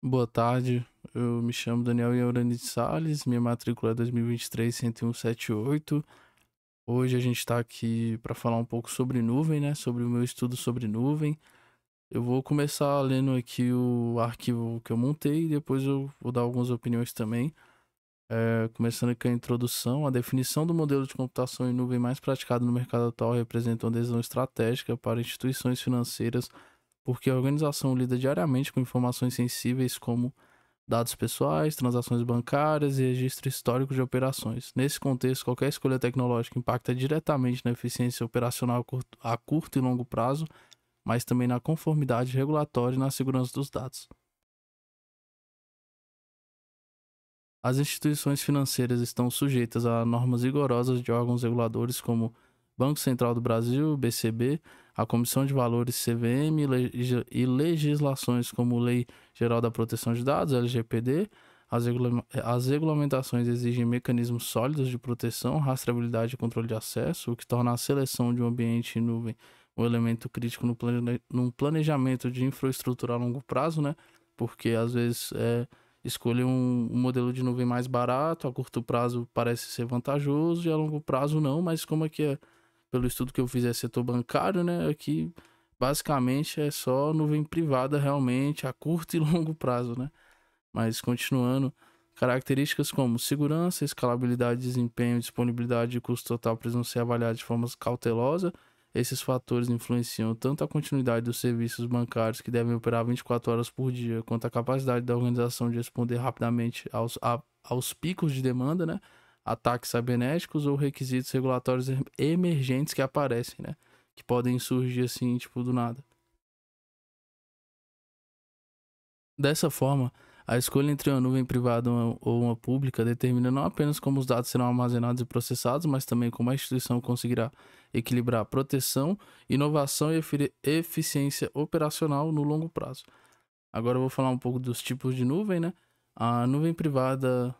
Boa tarde, eu me chamo Daniel Iorani de Sales, minha matrícula é 2023-10178. Hoje a gente está aqui para falar um pouco sobre nuvem, né? Sobre o meu estudo sobre nuvem. Eu vou começar lendo aqui o arquivo que eu montei e depois eu vou dar algumas opiniões também. Começando aqui a introdução, a definição do modelo de computação em nuvem mais praticado no mercado atual representa uma decisão estratégica para instituições financeiras, porque a organização lida diariamente com informações sensíveis como dados pessoais, transações bancárias e registro histórico de operações. Nesse contexto, qualquer escolha tecnológica impacta diretamente na eficiência operacional a curto e longo prazo, mas também na conformidade regulatória e na segurança dos dados. As instituições financeiras estão sujeitas a normas rigorosas de órgãos reguladores como Banco Central do Brasil, BCB, a Comissão de Valores, CVM, e legislações como Lei Geral da Proteção de Dados, LGPD. As regulamentações exigem mecanismos sólidos de proteção, rastreabilidade e controle de acesso, o que torna a seleção de um ambiente em nuvem um elemento crítico no planejamento de infraestrutura a longo prazo, né? Porque às vezes escolher um modelo de nuvem mais barato, a curto prazo parece ser vantajoso e a longo prazo não, mas como aqui pelo estudo que eu fiz, é setor bancário, né? Aqui basicamente é só nuvem privada realmente a curto e longo prazo, né? Mas continuando, características como segurança, escalabilidade, desempenho, disponibilidade e custo total precisam ser avaliados de forma cautelosa. Esses fatores influenciam tanto a continuidade dos serviços bancários, que devem operar 24 horas por dia, quanto a capacidade da organização de responder rapidamente aos picos de demanda, né? Ataques cibernéticos ou requisitos regulatórios emergentes que aparecem, né? Que podem surgir assim, tipo, do nada. Dessa forma, a escolha entre uma nuvem privada ou uma pública determina não apenas como os dados serão armazenados e processados, mas também como a instituição conseguirá equilibrar proteção, inovação e eficiência operacional no longo prazo. Agora eu vou falar um pouco dos tipos de nuvem, né? A nuvem privada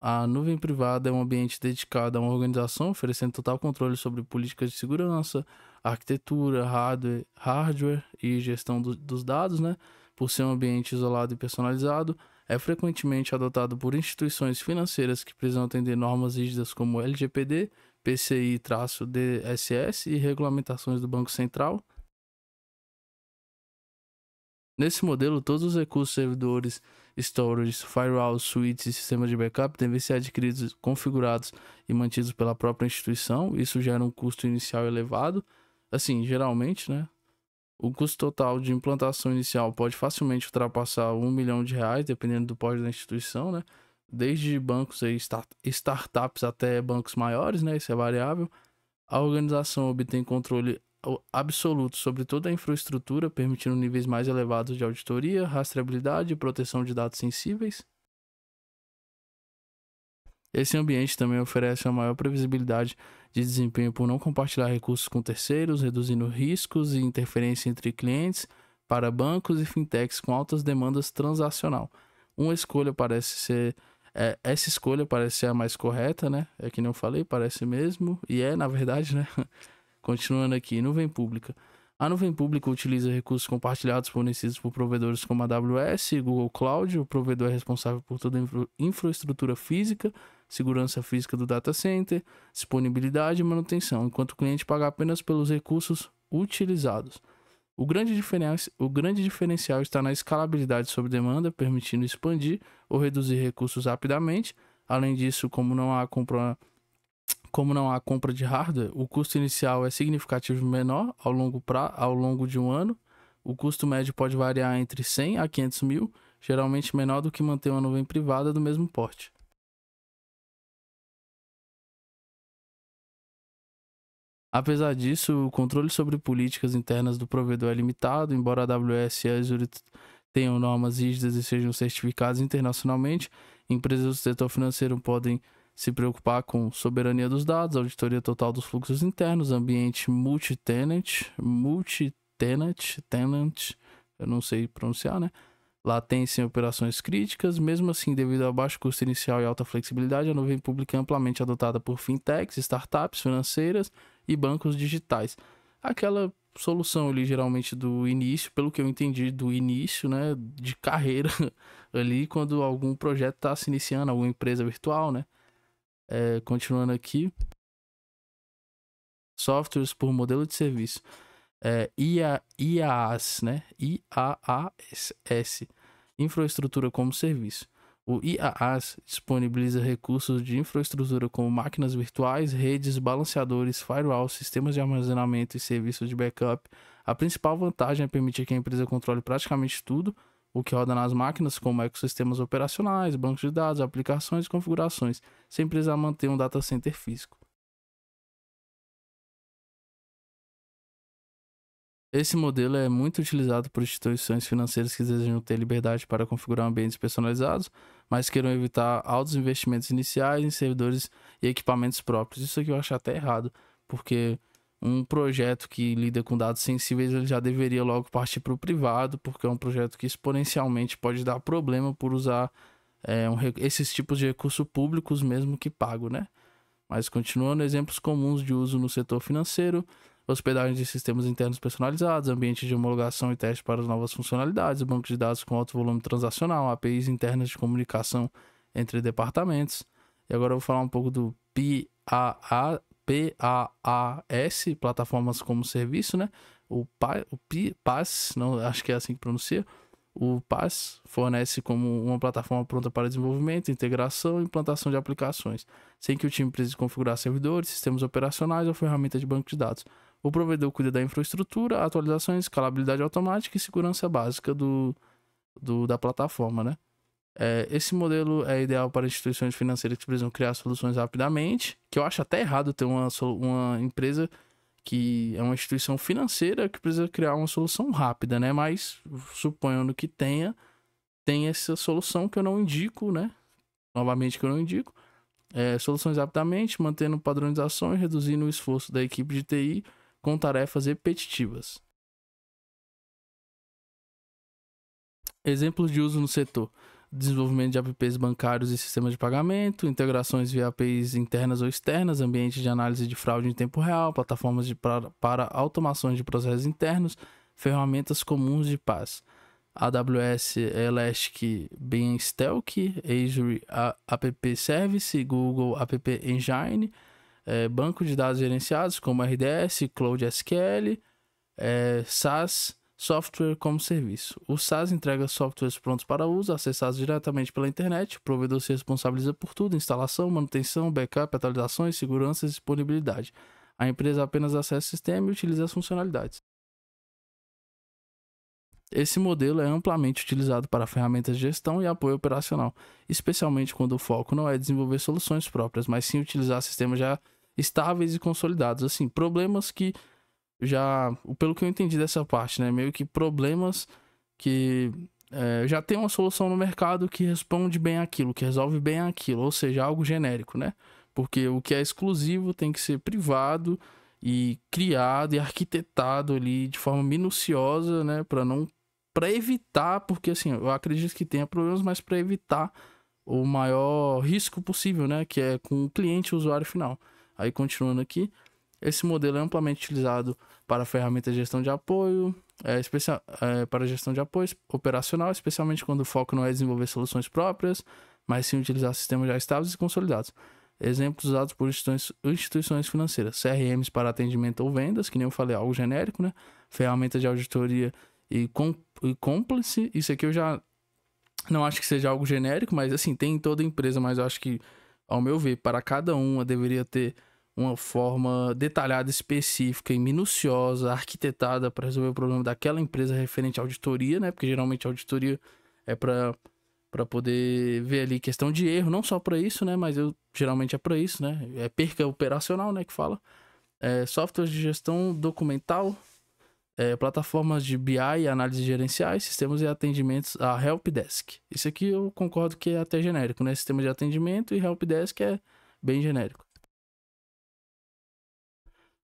a nuvem privada é um ambiente dedicado a uma organização, oferecendo total controle sobre políticas de segurança, arquitetura, hardware e gestão dos dados, né? Por ser um ambiente isolado e personalizado, é frequentemente adotado por instituições financeiras que precisam atender normas rígidas como LGPD, PCI-DSS e regulamentações do Banco Central. Nesse modelo, todos os recursos, servidores, storage, firewall, suítes e sistemas de backup devem ser adquiridos, configurados e mantidos pela própria instituição. Isso gera um custo inicial elevado. Assim, geralmente, né? O custo total de implantação inicial pode facilmente ultrapassar R$ 1 milhão, dependendo do porte da instituição, né? Desde bancos e startups até bancos maiores, né? Isso é variável. A organização obtém controle absoluto sobre toda a infraestrutura, permitindo níveis mais elevados de auditoria, rastreabilidade e proteção de dados sensíveis. Esse ambiente também oferece uma maior previsibilidade de desempenho por não compartilhar recursos com terceiros, reduzindo riscos e interferência entre clientes para bancos e fintechs com altas demandas transacional. Uma escolha parece ser essa escolha parece ser a mais correta, né? É que nem eu falei, parece mesmo, e na verdade, né? Continuando aqui, nuvem pública. A nuvem pública utiliza recursos compartilhados fornecidos por provedores como a AWS e Google Cloud. O provedor é responsável por toda a infraestrutura física, segurança física do data center, disponibilidade e manutenção, enquanto o cliente paga apenas pelos recursos utilizados. O grande diferencial está na escalabilidade sob demanda, permitindo expandir ou reduzir recursos rapidamente. Além disso, como não há compra de hardware, o custo inicial é significativamente menor ao longo de um ano. O custo médio pode variar entre 100 a 500 mil, geralmente menor do que manter uma nuvem privada do mesmo porte. Apesar disso, o controle sobre políticas internas do provedor é limitado, embora a AWS e a Azure tenham normas rígidas e sejam certificadas internacionalmente. Empresas do setor financeiro podem se preocupar com soberania dos dados, auditoria total dos fluxos internos, ambiente tenant, eu não sei pronunciar, né? Latência em operações críticas. Mesmo assim, devido ao baixo custo inicial e alta flexibilidade, a nuvem pública é amplamente adotada por fintechs, startups financeiras e bancos digitais. Aquela solução ali, geralmente do início, pelo que eu entendi, do início, né, de carreira ali, quando algum projeto está se iniciando, alguma empresa virtual, né? Continuando aqui, softwares por modelo de serviço. IaaS, né? IaaS, infraestrutura como serviço. O IaaS disponibiliza recursos de infraestrutura como máquinas virtuais, redes, balanceadores, firewalls, sistemas de armazenamento e serviços de backup. A principal vantagem é permitir que a empresa controle praticamente tudo o que roda nas máquinas, como ecossistemas operacionais, bancos de dados, aplicações e configurações, sem precisar manter um data center físico. Esse modelo é muito utilizado por instituições financeiras que desejam ter liberdade para configurar ambientes personalizados, mas queiram evitar altos investimentos iniciais em servidores e equipamentos próprios. Isso aqui eu acho até errado, porque um projeto que lida com dados sensíveis ele já deveria logo partir para o privado, porque é um projeto que exponencialmente pode dar problema por usar esses tipos de recursos públicos mesmo que pago, né? Mas continuando, exemplos comuns de uso no setor financeiro: hospedagem de sistemas internos personalizados, ambiente de homologação e teste para as novas funcionalidades, bancos de dados com alto volume transacional, APIs internas de comunicação entre departamentos. E agora eu vou falar um pouco do PaaS, plataformas como serviço, né? O PaaS, não, acho que é assim que pronuncia. O PaaS fornece como uma plataforma pronta para desenvolvimento, integração e implantação de aplicações, sem que o time precise configurar servidores, sistemas operacionais ou ferramentas de banco de dados. O provedor cuida da infraestrutura, atualizações, escalabilidade automática e segurança básica da plataforma, né? Esse modelo é ideal para instituições financeiras que precisam criar soluções rapidamente, que eu acho até errado ter uma empresa que é uma instituição financeira que precisa criar uma solução rápida, né? Mas suponhando que tem essa solução que eu não indico, né? Novamente que eu não indico. Soluções rapidamente, mantendo padronização e reduzindo o esforço da equipe de TI com tarefas repetitivas. Exemplos de uso no setor: desenvolvimento de apps bancários e sistemas de pagamento, integrações via APIs internas ou externas, ambientes de análise de fraude em tempo real, plataformas para automações de processos internos, ferramentas comuns de PaaS. AWS Elastic Beanstalk, Azure App Service, Google App Engine, banco de dados gerenciados como RDS, Cloud SQL, SaaS, software como serviço. O SaaS entrega softwares prontos para uso, acessados diretamente pela internet. O provedor se responsabiliza por tudo: instalação, manutenção, backup, atualizações, segurança e disponibilidade. A empresa apenas acessa o sistema e utiliza as funcionalidades. Esse modelo é amplamente utilizado para ferramentas de gestão e apoio operacional, especialmente quando o foco não é desenvolver soluções próprias, mas sim utilizar sistemas já estáveis e consolidados. Assim, problemas que pelo que eu entendi dessa parte, né, meio que problemas que já tem uma solução no mercado que responde bem aquilo, que resolve bem aquilo, ou seja, algo genérico, né? Porque o que é exclusivo tem que ser privado e criado e arquitetado ali de forma minuciosa, né, para evitar, porque assim, eu acredito que tenha problemas, mas para evitar o maior risco possível, né, que é com o cliente, o usuário final. Aí continuando aqui, esse modelo é amplamente utilizado para ferramentas de gestão de apoio, para gestão de apoio operacional, especialmente quando o foco não é desenvolver soluções próprias, mas sim utilizar sistemas já estáveis e consolidados. Exemplos usados por instituições financeiras: CRMs para atendimento ou vendas, que nem eu falei, algo genérico, né? Ferramentas de auditoria e compliance. Isso aqui eu já não acho que seja algo genérico, mas assim, tem em toda empresa, mas eu acho que, ao meu ver, para cada uma deveria ter uma forma detalhada, específica e minuciosa, arquitetada para resolver o problema daquela empresa referente à auditoria, né? Porque geralmente a auditoria é para poder ver ali questão de erro, não só para isso, né? Mas geralmente é para isso, né? É perca operacional, né? Que fala. Softwares de gestão documental, plataformas de BI e análise gerenciais, sistemas de atendimentos a helpdesk. Isso aqui eu concordo que é até genérico, né? Sistema de atendimento e helpdesk é bem genérico.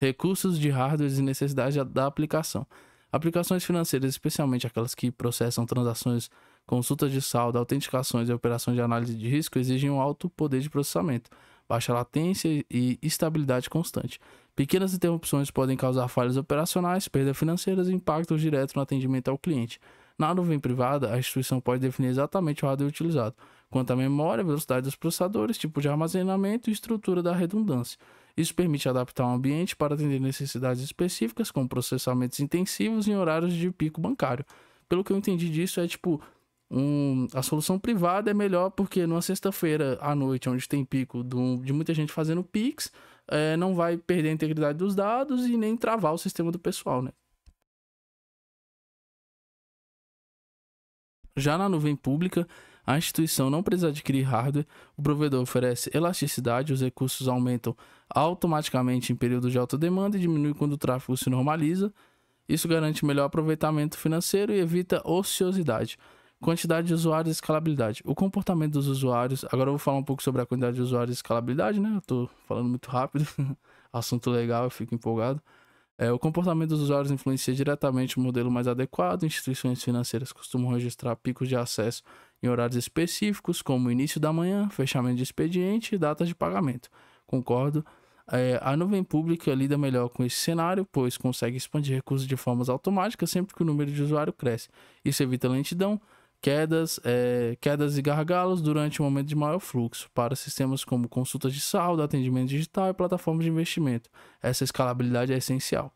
Recursos de hardware e necessidades da aplicação. Aplicações financeiras, especialmente aquelas que processam transações, consultas de saldo, autenticações e operações de análise de risco, exigem um alto poder de processamento, baixa latência e estabilidade constante. Pequenas interrupções podem causar falhas operacionais, perdas financeiras e impactos diretos no atendimento ao cliente. Na nuvem privada, a instituição pode definir exatamente o hardware utilizado, quanto à memória, velocidade dos processadores, tipo de armazenamento e estrutura da redundância. Isso permite adaptar o ambiente para atender necessidades específicas, como processamentos intensivos em horários de pico bancário. Pelo que eu entendi disso, é tipo, a solução privada é melhor porque numa sexta-feira à noite, onde tem pico de muita gente fazendo Pix, não vai perder a integridade dos dados e nem travar o sistema do pessoal, né? Já na nuvem pública, a instituição não precisa adquirir hardware, o provedor oferece elasticidade, os recursos aumentam automaticamente em períodos de alta demanda e diminuem quando o tráfego se normaliza. Isso garante melhor aproveitamento financeiro e evita ociosidade. Quantidade de usuários e escalabilidade. O comportamento dos usuários. Agora eu vou falar um pouco sobre a quantidade de usuários e escalabilidade, né? Eu tô falando muito rápido. Assunto legal, eu fico empolgado. O comportamento dos usuários influencia diretamente o modelo mais adequado. Instituições financeiras costumam registrar picos de acesso em horários específicos, como início da manhã, fechamento de expediente e datas de pagamento. Concordo. A nuvem pública lida melhor com esse cenário, pois consegue expandir recursos de formas automáticas sempre que o número de usuários cresce. Isso evita lentidão, quedas e gargalos durante o momento de maior fluxo, para sistemas como consultas de saldo, atendimento digital e plataformas de investimento. Essa escalabilidade é essencial.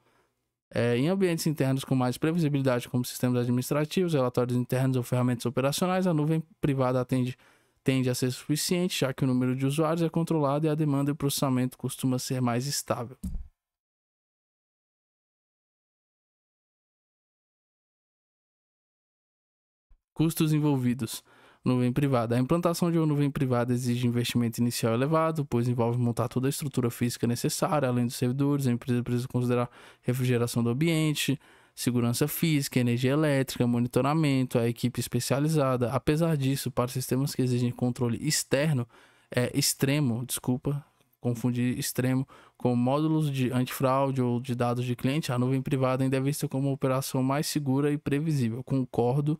Em ambientes internos com mais previsibilidade, como sistemas administrativos, relatórios internos ou ferramentas operacionais, a nuvem privada tende a ser suficiente, já que o número de usuários é controlado e a demanda e o processamento costuma ser mais estável. Custos envolvidos. Nuvem privada. A implantação de uma nuvem privada exige investimento inicial elevado, pois envolve montar toda a estrutura física necessária, além dos servidores. A empresa precisa considerar refrigeração do ambiente, segurança física, energia elétrica, monitoramento, a equipe especializada. Apesar disso, para sistemas que exigem controle externo, extremo, desculpa, confundir extremo com módulos de antifraude ou de dados de cliente, a nuvem privada ainda é vista como uma operação mais segura e previsível. Concordo.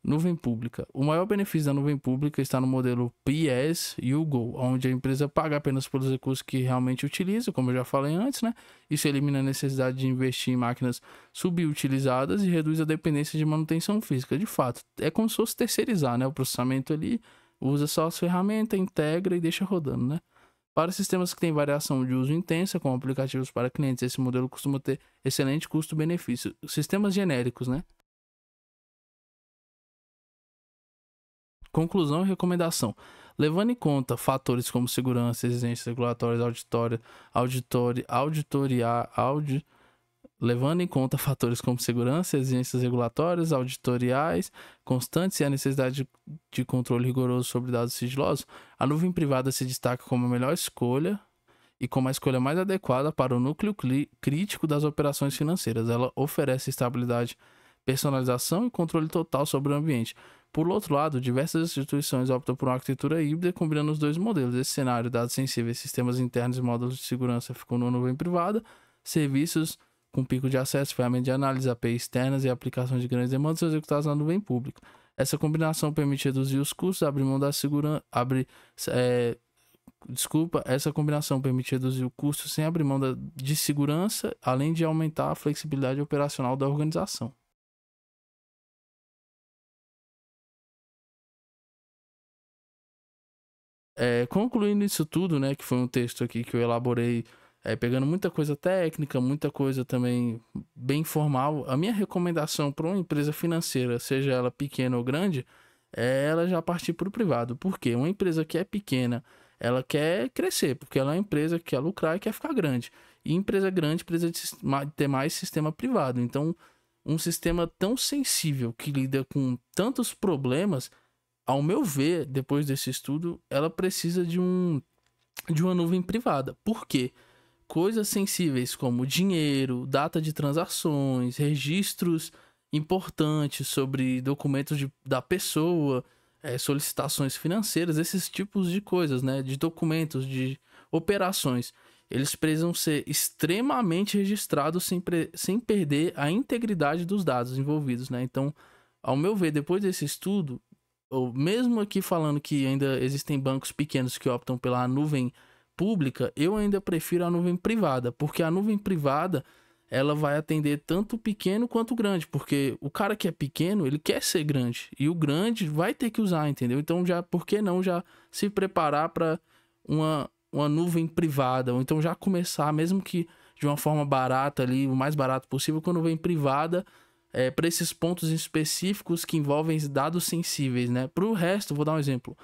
Nuvem pública. O maior benefício da nuvem pública está no modelo PS e o Go, onde a empresa paga apenas pelos recursos que realmente utiliza, como eu já falei antes, né? Isso elimina a necessidade de investir em máquinas subutilizadas e reduz a dependência de manutenção física. De fato, é como se fosse terceirizar, né? O processamento ali, usa só as ferramentas, integra e deixa rodando, né? Para sistemas que têm variação de uso intensa, como aplicativos para clientes, esse modelo costuma ter excelente custo-benefício. Sistemas genéricos, né? Conclusão e recomendação. Levando em conta fatores como segurança, exigências regulatórias, levando em conta fatores como segurança, exigências regulatórias, auditoriais, constantes e a necessidade de controle rigoroso sobre dados sigilosos, a nuvem privada se destaca como a melhor escolha e como a escolha mais adequada para o núcleo crítico das operações financeiras. Ela oferece estabilidade, personalização e controle total sobre o ambiente. Por outro lado, diversas instituições optam por uma arquitetura híbrida combinando os dois modelos. Esse cenário, dados sensíveis, sistemas internos e módulos de segurança ficam na nuvem privada, serviços com pico de acesso, ferramentas de análise, API externas e aplicações de grandes demandas são executadas na nuvem pública. Essa combinação permite reduzir os custos, abrir mão da segurança, essa combinação permite reduzir o custo sem abrir mão de segurança, além de aumentar a flexibilidade operacional da organização. Concluindo isso tudo, né, que foi um texto aqui que eu elaborei, pegando muita coisa técnica, muita coisa também bem formal, a minha recomendação para uma empresa financeira, seja ela pequena ou grande, é ela já partir para o privado. Por quê? Uma empresa que é pequena, ela quer crescer, porque ela é uma empresa que quer lucrar e quer ficar grande. E empresa grande precisa ter mais sistema privado. Então, um sistema tão sensível que lida com tantos problemas, ao meu ver, depois desse estudo, ela precisa de uma nuvem privada. Por quê? Coisas sensíveis como dinheiro, data de transações, registros importantes sobre documentos da pessoa, solicitações financeiras, esses tipos de coisas, né? De documentos, de operações. Eles precisam ser extremamente registrados sem perder a integridade dos dados envolvidos, né? Então, ao meu ver, depois desse estudo, ou mesmo aqui falando que ainda existem bancos pequenos que optam pela nuvem pública, eu ainda prefiro a nuvem privada, porque a nuvem privada ela vai atender tanto o pequeno quanto o grande, porque o cara que é pequeno, ele quer ser grande, e o grande vai ter que usar, entendeu? Então, já, por que não já se preparar para uma nuvem privada, ou então já começar, mesmo que de uma forma barata ali, o mais barato possível, com a nuvem privada, para esses pontos específicos que envolvem dados sensíveis, né? Para o resto, vou dar um exemplo,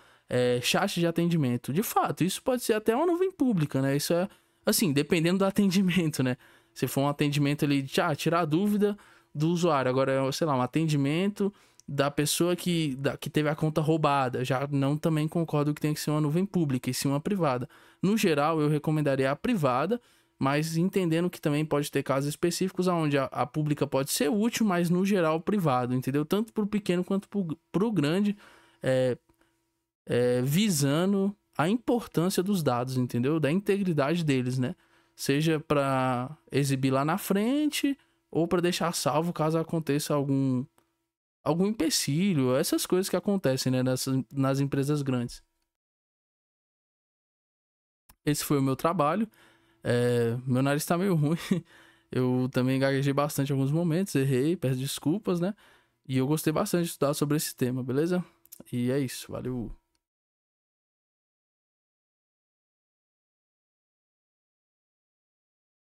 chat de atendimento. De fato, isso pode ser até uma nuvem pública, né? Isso é, assim, dependendo do atendimento, né? Se for um atendimento ali de tirar a dúvida do usuário, agora, sei lá, um atendimento da pessoa que teve a conta roubada, já não também concordo que tem que ser uma nuvem pública e sim uma privada. No geral, eu recomendaria a privada, mas entendendo que também pode ter casos específicos onde a pública pode ser útil, mas no geral privado, entendeu? Tanto para o pequeno quanto para o grande, visando a importância dos dados, entendeu? Da integridade deles, né? Seja para exibir lá na frente ou para deixar salvo caso aconteça algum empecilho, essas coisas que acontecem, né, nas empresas grandes. Esse foi o meu trabalho. Meu nariz tá meio ruim. Eu também gaguejei bastante em alguns momentos, errei, peço desculpas, né? E eu gostei bastante de estudar sobre esse tema, beleza? E é isso, valeu.